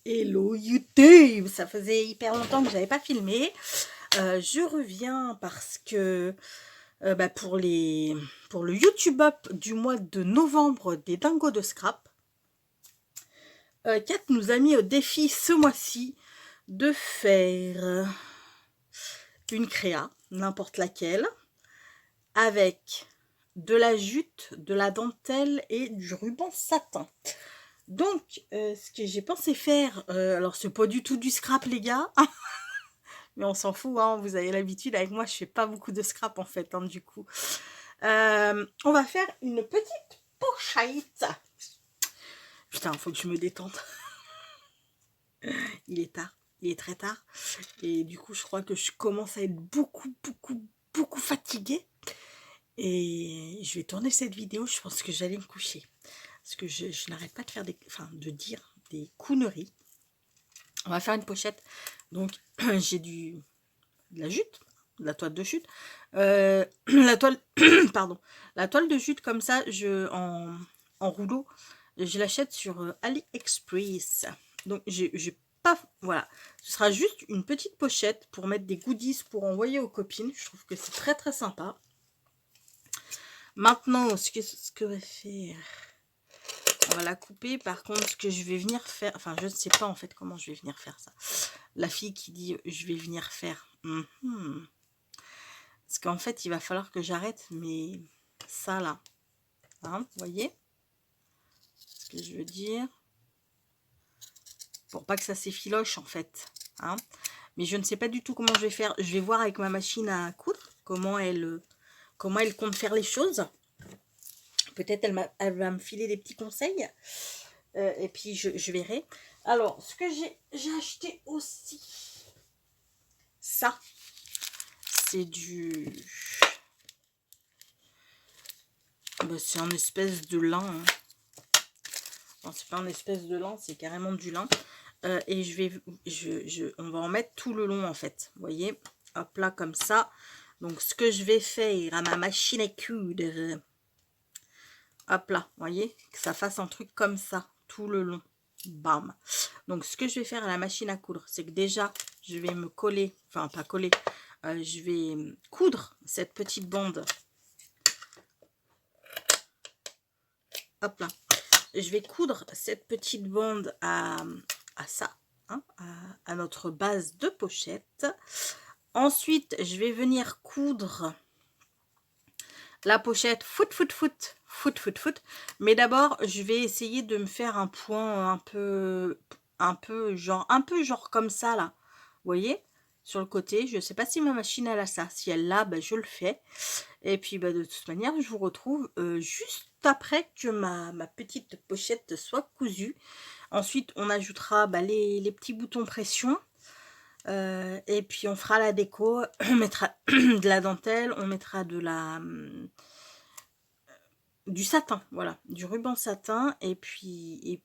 Hello YouTube, ça faisait hyper longtemps que j'avais pas filmé. Je reviens parce que pour le YouTube Up du mois de novembre des dingos de scrap, Kat nous a mis au défi ce mois-ci de faire une créa, n'importe laquelle, avec de la jute, de la dentelle et du ruban satin. Donc, ce que j'ai pensé faire, alors c'est pas du tout du scrap les gars, mais on s'en fout, hein, vous avez l'habitude, avec moi je fais pas beaucoup de scrap en fait, hein, du coup. On va faire une petite pochette. Putain, faut que je me détende. Il est tard, il est très tard, et du coup je crois que je commence à être beaucoup fatiguée. Et je vais tourner cette vidéo, je pense que j'allais me coucher. Parce que je n'arrête pas de faire de dire des conneries. On va faire une pochette. Donc, j'ai de la jute, de la toile de jute. La toile, pardon, la toile de jute comme ça, en rouleau, je l'achète sur AliExpress. Donc, j'ai pas, voilà. Ce sera juste une petite pochette pour mettre des goodies pour envoyer aux copines. Je trouve que c'est très sympa. Maintenant, ce que va faire... On va la couper. Par contre, ce que je vais venir faire... Enfin, je ne sais pas en fait comment je vais venir faire ça. La fille qui dit je vais venir faire. Parce qu'en fait, il va falloir que j'arrête. Mais ça là. Hein, vous voyez ce que je veux dire? Pour pas que ça s'effiloche en fait. Hein, mais je ne sais pas du tout comment je vais faire. Je vais voir avec ma machine à coudre comment elle compte faire les choses. Peut-être elle va me filer des petits conseils. Et puis je verrai. Alors, ce que j'ai acheté aussi, ça, c'est c'est un espèce de lin. Hein. Non, c'est pas un espèce de lin, c'est carrément du lin. Et on va en mettre tout le long en fait. Vous voyez, hop là comme ça. Donc, ce que je vais faire à ma machine à coudre, hop là, vous voyez, que ça fasse un truc comme ça tout le long. Bam. Donc, ce que je vais faire à la machine à coudre, c'est que déjà, je vais me coller, enfin, pas coller, je vais coudre cette petite bande. Hop là. Je vais coudre cette petite bande à ça, hein, à notre base de pochette. Ensuite, je vais venir coudre la pochette foot. Mais d'abord, je vais essayer de me faire un point un peu genre comme ça là. Vous voyez, sur le côté. Je ne sais pas si ma machine elle a ça. Si elle l'a, je le fais. Et puis de toute manière, je vous retrouve juste après que ma petite pochette soit cousue. Ensuite, on ajoutera les petits boutons pression. Et puis on fera la déco. On mettra de la dentelle, on mettra du satin, voilà, du ruban satin, et puis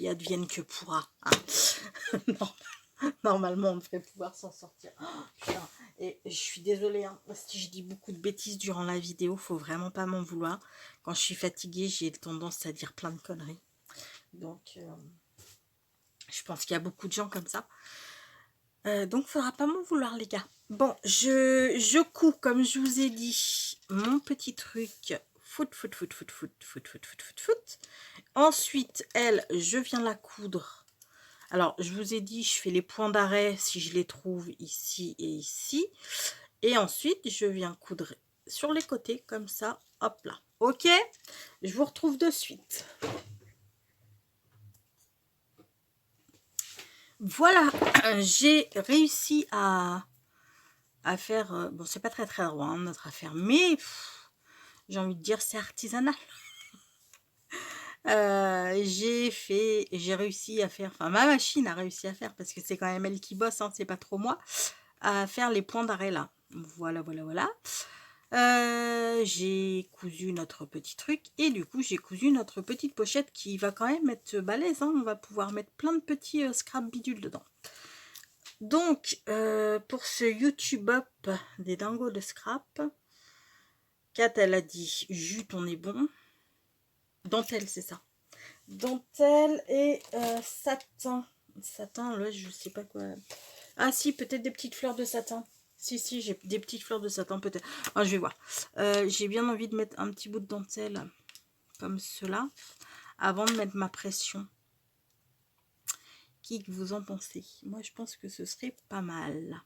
advienne que pourra. Hein. Normalement, on devrait pouvoir s'en sortir. Oh, et je suis désolée, hein, si je dis beaucoup de bêtises durant la vidéo, faut vraiment pas m'en vouloir. Quand je suis fatiguée, j'ai tendance à dire plein de conneries. Donc, je pense qu'il y a beaucoup de gens comme ça. Donc, faudra pas m'en vouloir, les gars. Bon, je couds, comme je vous ai dit, mon petit truc foot. Ensuite, elle, je viens la coudre. Alors, je vous ai dit, je fais les points d'arrêt si je les trouve ici et ici. Et ensuite, je viens coudre sur les côtés, comme ça, hop là. Ok? Je vous retrouve de suite. Voilà, j'ai réussi à faire... bon, c'est pas très droit, hein, notre affaire, mais j'ai envie de dire c'est artisanal. J'ai réussi à faire, enfin ma machine a réussi à faire, parce que c'est quand même elle qui bosse, hein, c'est pas trop moi, à faire les points d'arrêt là. Voilà. J'ai cousu notre petit truc, et du coup j'ai cousu notre petite pochette qui va quand même être balèze, hein. On va pouvoir mettre plein de petits scrap bidules dedans. Donc pour ce YouTube Up des dingos de scrap, Kat elle a dit jute on est bon, dentelle c'est ça, Dentelle et satin. Satin, là, je sais pas quoi. Ah si, peut-être des petites fleurs de satin. Si, j'ai des petites fleurs de satin, peut-être. Ah, je vais voir. J'ai bien envie de mettre un petit bout de dentelle comme cela avant de mettre ma pression. Qui que vous en pensez? Moi, je pense que ce serait pas mal.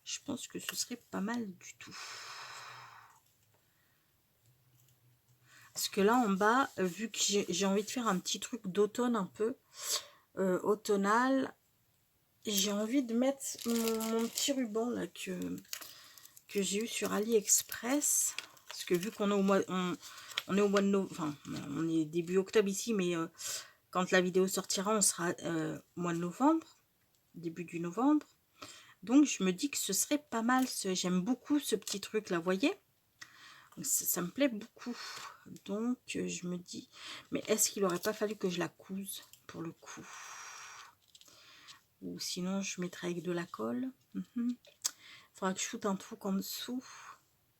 Je pense que ce serait pas mal du tout. Parce que là, en bas, vu que j'ai envie de faire un petit truc d'automne un peu, automnal, j'ai envie de mettre mon petit ruban là que j'ai eu sur AliExpress. Parce que vu qu'on est au mois, on est au mois de novembre, enfin, on est début octobre ici, mais quand la vidéo sortira, on sera au mois de novembre, début du novembre. Donc, je me dis que ce serait pas mal. J'aime beaucoup ce petit truc là, vous voyez? Ça me plaît beaucoup. Donc, je me dis, mais est-ce qu'il n'aurait pas fallu que je la couse pour le coup? Ou sinon, je mettrais avec de la colle. Faudra que je foute un trou en dessous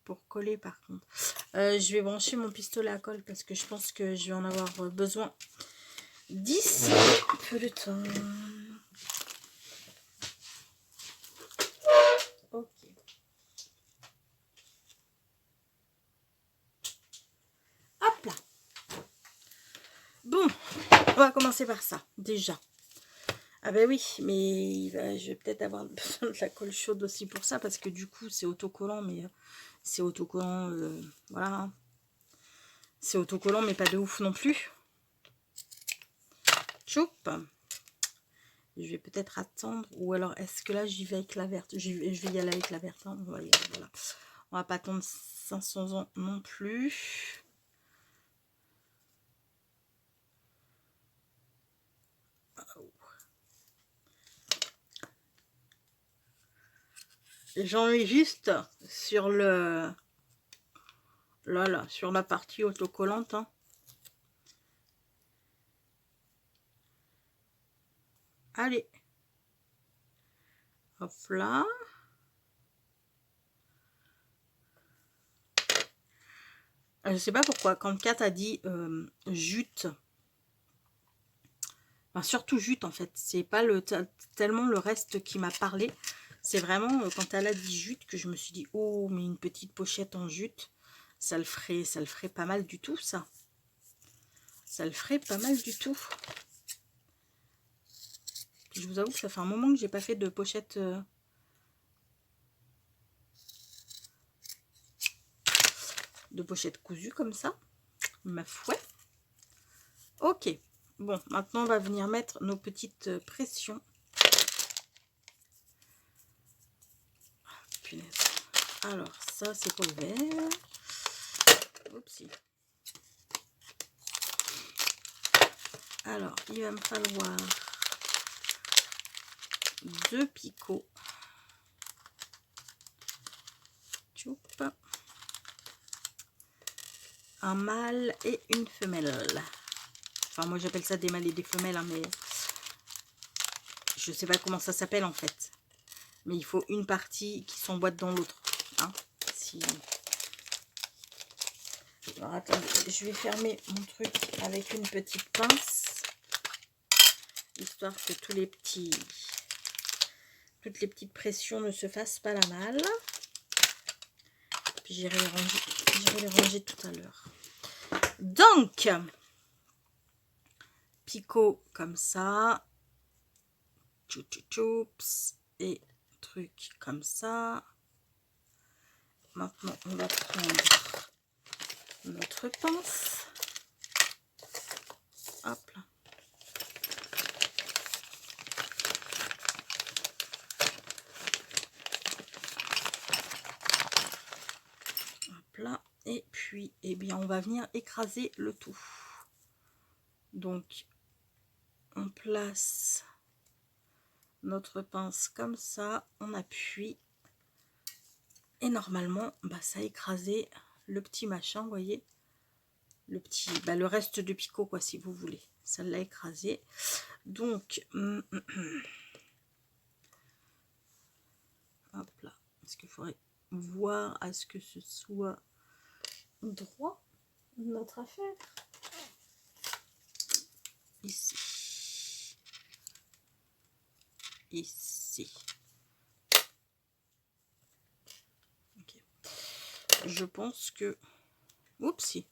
pour coller par contre. Je vais brancher mon pistolet à colle parce que je pense que je vais en avoir besoin d'ici peu de temps. Ok. Hop là. Bon, on va commencer par ça déjà. Ah ben oui, mais je vais peut-être avoir besoin de la colle chaude aussi pour ça parce que du coup c'est autocollant, mais c'est autocollant, voilà. C'est autocollant mais pas de ouf non plus. Choup. Je vais peut-être attendre, ou alors est-ce que là j'y vais avec la verte? Je vais y aller avec la verte, hein. On va y aller, voilà. On va pas attendre 500 ans non plus. J'en ai juste sur le... Là, sur la partie autocollante, hein. Allez. Hop là. Je sais pas pourquoi, quand Kat a dit jute, enfin, surtout jute en fait, c'est pas tellement le reste qui m'a parlé, c'est vraiment quand elle a dit jute que je me suis dit, oh, mais une petite pochette en jute, ça le ferait pas mal du tout, ça. Ça le ferait pas mal du tout. Je vous avoue que ça fait un moment que j'ai pas fait de pochette cousue comme ça, ma foi. Ok, bon, maintenant on va venir mettre nos petites pressions. Punaise. Alors ça c'est pas ouvert. Oupsie. Alors il va me falloir 2 picots. Tchoup. Un mâle et une femelle. Enfin moi j'appelle ça des mâles et des femelles, hein, mais je sais pas comment ça s'appelle en fait. Mais il faut une partie qui s'emboîte dans l'autre. Hein, si... Alors attendez, je vais fermer mon truc avec une petite pince. Histoire que toutes les petites pressions ne se fassent pas la malle. Puis j'irai les ranger tout à l'heure. Donc, picot comme ça. Tchoups. Et truc comme ça. Maintenant, on va prendre notre pince. Hop là. Hop là. Et puis, eh bien, on va venir écraser le tout. Donc, on place notre pince comme ça. On appuie. Et normalement, bah, ça a écrasé le petit machin, vous voyez. Le petit, bah, le reste de picot, quoi, si vous voulez. Ça l'a écrasé. Donc, hop là. Est-ce qu'il faudrait voir à ce que ce soit droit, notre affaire? ici. Ici. Okay. Je pense que... Oupsie.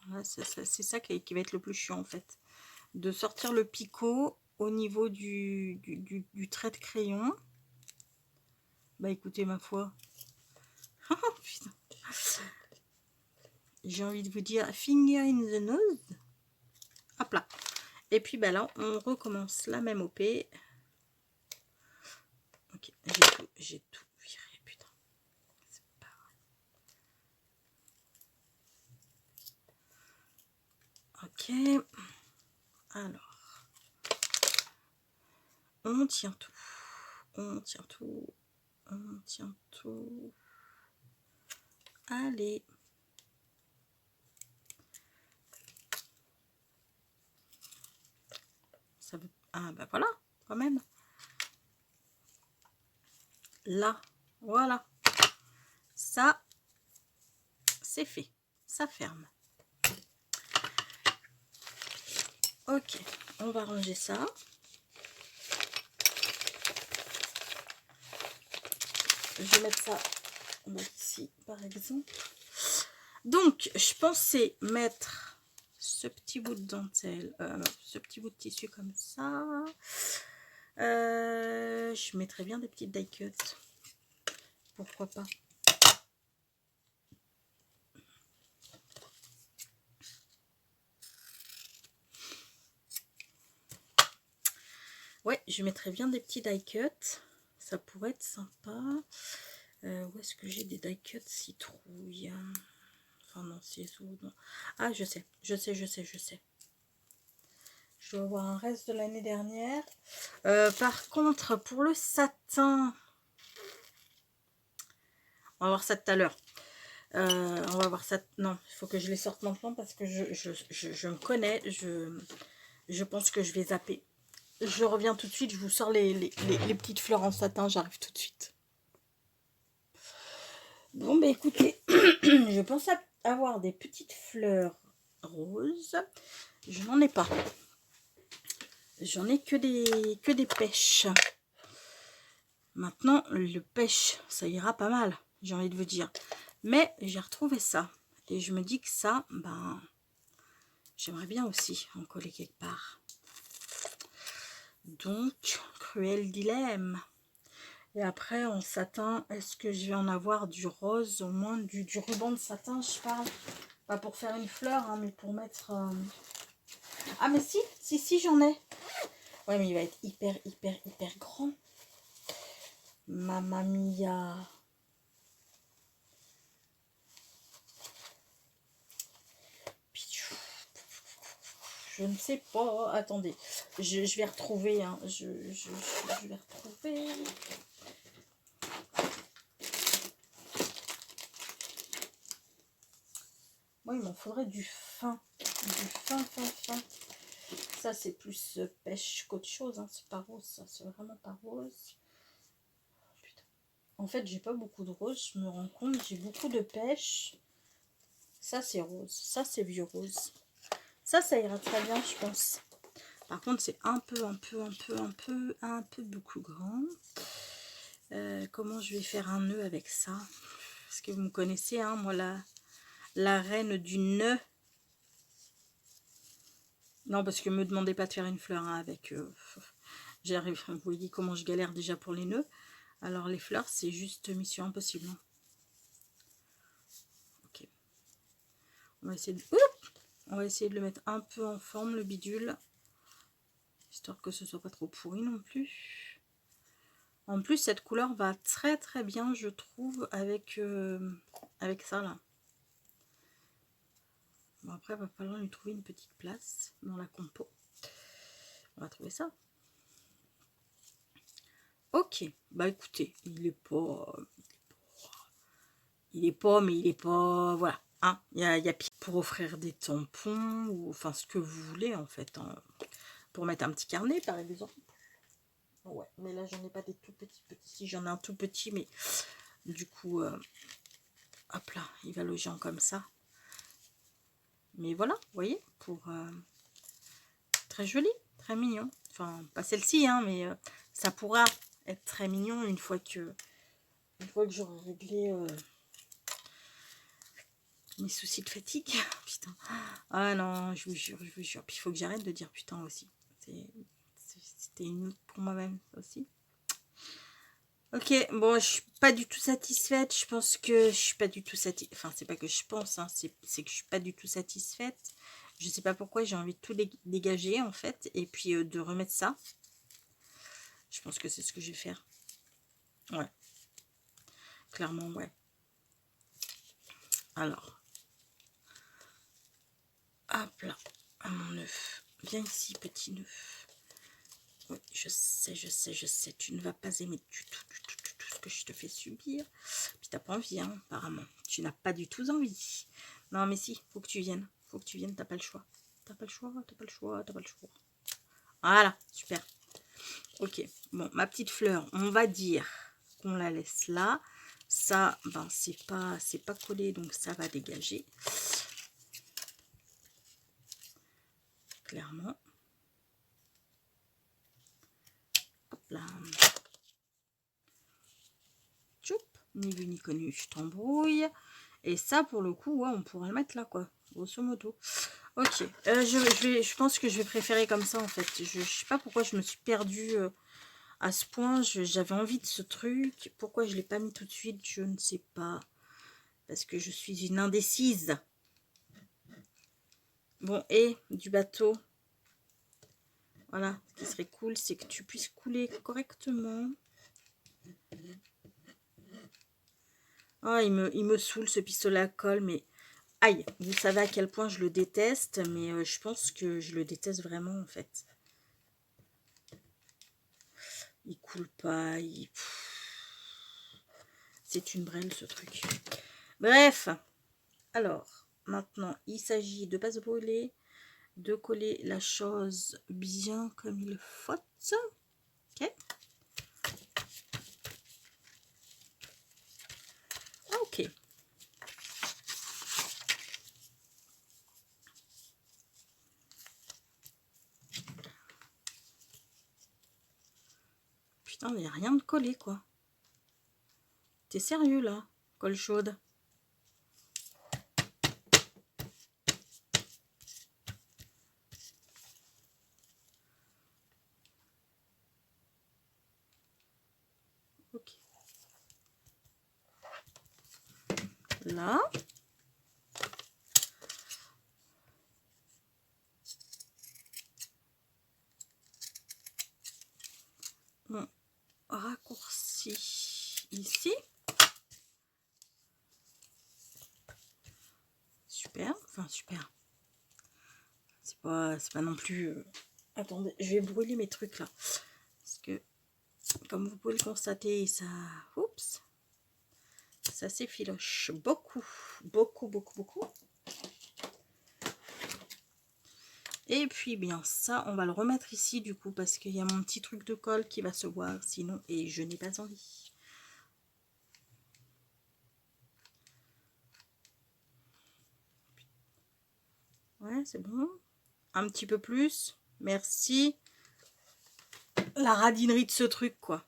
Voilà, c'est ça qui va être le plus chiant en fait. De sortir le picot au niveau du trait de crayon. Bah écoutez ma foi. Oh, putain. J'ai envie de vous dire finger in the nose. Hop là. Et puis bah là on recommence la même OP. Ok, j'ai tout viré, putain. C'est pas vrai. Ok. Alors. On tient tout. On tient tout. On tient tout. Allez. Ça veut... Ah bah voilà, quand même. Là, voilà. Ça, c'est fait. Ça ferme. Ok, on va ranger ça. Je vais mettre ça ici, par exemple. Donc, je pensais mettre ce petit bout de dentelle, ce petit bout de tissu comme ça. Je mettrais bien des petites die cuts. Pourquoi pas? Ouais, je mettrais bien des petits die cuts. Ça pourrait être sympa. Où est-ce que j'ai des die cuts citrouille? Enfin non, c'est où? Non. Ah, je sais. Je dois avoir un reste de l'année dernière. Par contre, pour le satin, on va voir ça tout à l'heure. On va voir ça. Non, il faut que je les sorte maintenant parce que je me connais. Je pense que je vais zapper. Je reviens tout de suite. Je vous sors les petites fleurs en satin. J'arrive tout de suite. Bon, bah écoutez, je pense avoir des petites fleurs roses. Je n'en ai pas. J'en ai que des pêches. Maintenant, le pêche, ça ira pas mal, j'ai envie de vous dire. Mais j'ai retrouvé ça. Et je me dis que ça, ben, j'aimerais bien aussi en coller quelque part. Donc, cruel dilemme. Et après, en satin, est-ce que je vais en avoir du rose, au moins du ruban de satin, je parle. Pas pour faire une fleur, hein, mais pour mettre... Ah, mais si, j'en ai. Ouais, mais il va être hyper grand. Mamma mia. Je ne sais pas. Attendez. Je vais retrouver. Hein. Je vais retrouver. Moi, il m'en faudrait du fin. Du fin. Ça, c'est plus pêche qu'autre chose. Hein. C'est pas rose, ça. C'est vraiment pas rose. Putain. En fait, j'ai pas beaucoup de rose. Je me rends compte. J'ai beaucoup de pêche. Ça, c'est rose. Ça, c'est vieux rose. Ça ira très bien, je pense. Par contre, c'est un peu beaucoup grand. Comment je vais faire un nœud avec ça? Parce que vous me connaissez, hein, moi, la reine du nœud. Non, parce que me demandez pas de faire une fleur hein, avec... j'arrive, vous voyez comment je galère déjà pour les nœuds. Alors, les fleurs, c'est juste mission impossible. Hein. Ok. On va essayer de le mettre un peu en forme, le bidule. Histoire que ce soit pas trop pourri non plus. En plus, cette couleur va très bien, je trouve, avec ça là. Bon, après, il va falloir lui trouver une petite place dans la compo. On va trouver ça. Ok, bah écoutez, il est pas, mais il est pas, voilà. Hein, il y a pire pour offrir des tampons, ou enfin ce que vous voulez en fait. Hein, pour mettre un petit carnet par exemple. Ouais, mais là j'en ai pas des tout petits. Si j'en ai un tout petit, mais du coup, hop là, il va loger en comme ça. Mais voilà, vous voyez, pour très joli, très mignon. Enfin, pas celle-ci, hein, mais ça pourra être très mignon une fois que j'aurai réglé mes soucis de fatigue. Putain. Ah non, je vous jure, je vous jure. Puis il faut que j'arrête de dire putain aussi. C'était une autre pour moi-même aussi. Ok, bon, je suis pas du tout satisfaite. Je pense que je suis pas du tout satisfaite. Enfin, c'est pas que je pense, hein, c'est que je suis pas du tout satisfaite. Je sais pas pourquoi j'ai envie de tout dégager en fait. Et puis de remettre ça. Je pense que c'est ce que je vais faire. Ouais. Clairement, ouais. Alors. Hop là. À mon œuf. Viens ici, petit œuf. Oui, je sais, je sais, je sais. Tu ne vas pas aimer du tout ce que je te fais subir. Puis t'as pas envie, hein, apparemment. Tu n'as pas du tout envie. Non, mais si, faut que tu viennes. Faut que tu viennes, t'as pas le choix. T'as pas le choix, t'as pas le choix, t'as pas le choix. Voilà, super. Ok, bon, ma petite fleur, on va dire qu'on la laisse là. Ça, ben, c'est pas collé, donc ça va dégager. Clairement. Hop là. Tchoup, ni vu ni connu, je t'embrouille. Et ça, pour le coup, ouais, on pourrait le mettre là, quoi. Grosso modo. Ok, je pense que je vais préférer comme ça, en fait. Je sais pas pourquoi je me suis perdue à ce point. J'avais envie de ce truc. Pourquoi je ne l'ai pas mis tout de suite, je ne sais pas. Parce que je suis une indécise. Bon, et du bateau. Voilà, ce qui serait cool, c'est que tu puisses couler correctement. Ah, il me saoule ce pistolet à colle, mais... Aïe, vous savez à quel point je le déteste, mais je pense que je le déteste vraiment, en fait. Il coule pas, c'est une brêle, ce truc. Bref, alors, maintenant, il s'agit de ne pas se brûler, de coller la chose bien comme il faut. Ok. Ok. Putain, il n'y a rien de collé, quoi. T'es sérieux, là? Colle chaude. Ok. Là. On raccourcit ici. Super. Enfin, super. C'est pas non plus... Attendez, je vais brûler mes trucs, là. Parce que, comme vous pouvez le constater, ça... Oups. Ça s'effiloche beaucoup. Beaucoup, beaucoup, beaucoup. Et puis bien ça, on va le remettre ici du coup parce qu'il y a mon petit truc de colle qui va se voir sinon et je n'ai pas envie. Ouais, c'est bon. Un petit peu plus. Merci. La radinerie de ce truc, quoi.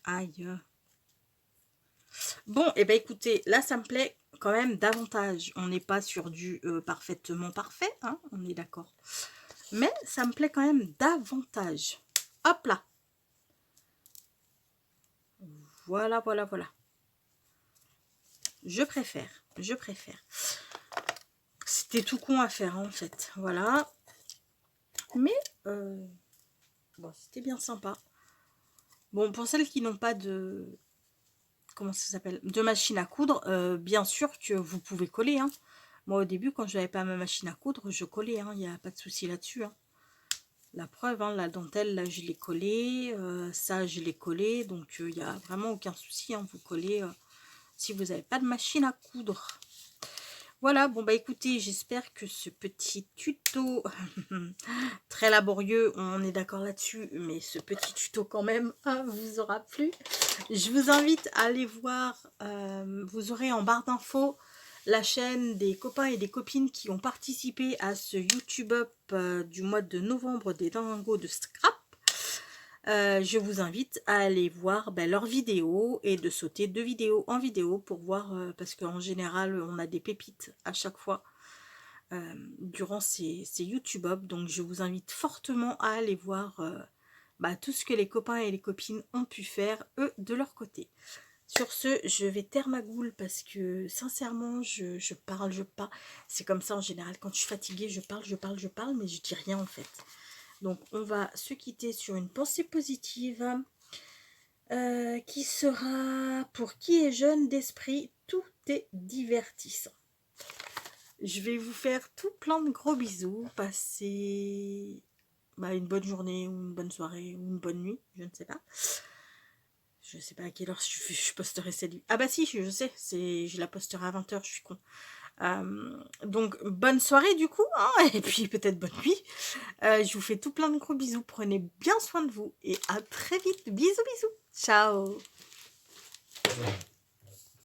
Aïe. Bon, et ben écoutez, là ça me plaît quand même davantage. On n'est pas sur du parfaitement parfait, hein, on est d'accord. Mais ça me plaît quand même davantage. Hop là. Voilà, voilà, voilà. Je préfère, je préfère. C'était tout con à faire, hein, en fait. Voilà. Mais, bon, c'était bien sympa. Bon, pour celles qui n'ont pas de... Comment ça s'appelle? De machine à coudre, bien sûr que vous pouvez coller, hein. Moi, au début, quand je n'avais pas ma machine à coudre, je collais, hein. Il n'y a pas de souci là-dessus, hein. La preuve, hein, la dentelle, là, je l'ai collée. Ça, je l'ai collé. Donc, il n'y a vraiment aucun souci, hein. Vous collez si vous n'avez pas de machine à coudre. Voilà, bon bah écoutez, j'espère que ce petit tuto très laborieux, on est d'accord là-dessus, mais ce petit tuto quand même vous aura plu. Je vous invite à aller voir, vous aurez en barre d'infos la chaîne des copains et des copines qui ont participé à ce YouTube Up du mois de novembre des dingos de Scrap. Je vous invite à aller voir leurs vidéos et de sauter de vidéo en vidéo pour voir, parce qu'en général on a des pépites à chaque fois durant ces YouTube Up, donc je vous invite fortement à aller voir tout ce que les copains et les copines ont pu faire eux de leur côté. Sur ce, je vais taire ma goule parce que sincèrement je parle, je parle, c'est comme ça en général, quand je suis fatiguée je parle, mais je dis rien en fait. Donc on va se quitter sur une pensée positive qui sera: pour qui est jeune d'esprit, tout est divertissant. Je vais vous faire tout plein de gros bisous. Passez une bonne journée ou une bonne soirée ou une bonne nuit, je ne sais pas. Je sais pas à quelle heure je posterai cette vidéo. Ah bah si, je sais, je la posterai à 20 h, je suis con. Donc bonne soirée du coup, hein, et puis peut-être bonne nuit. Je vous fais tout plein de gros bisous. Prenez bien soin de vous et à très vite. Bisous bisous. Ciao.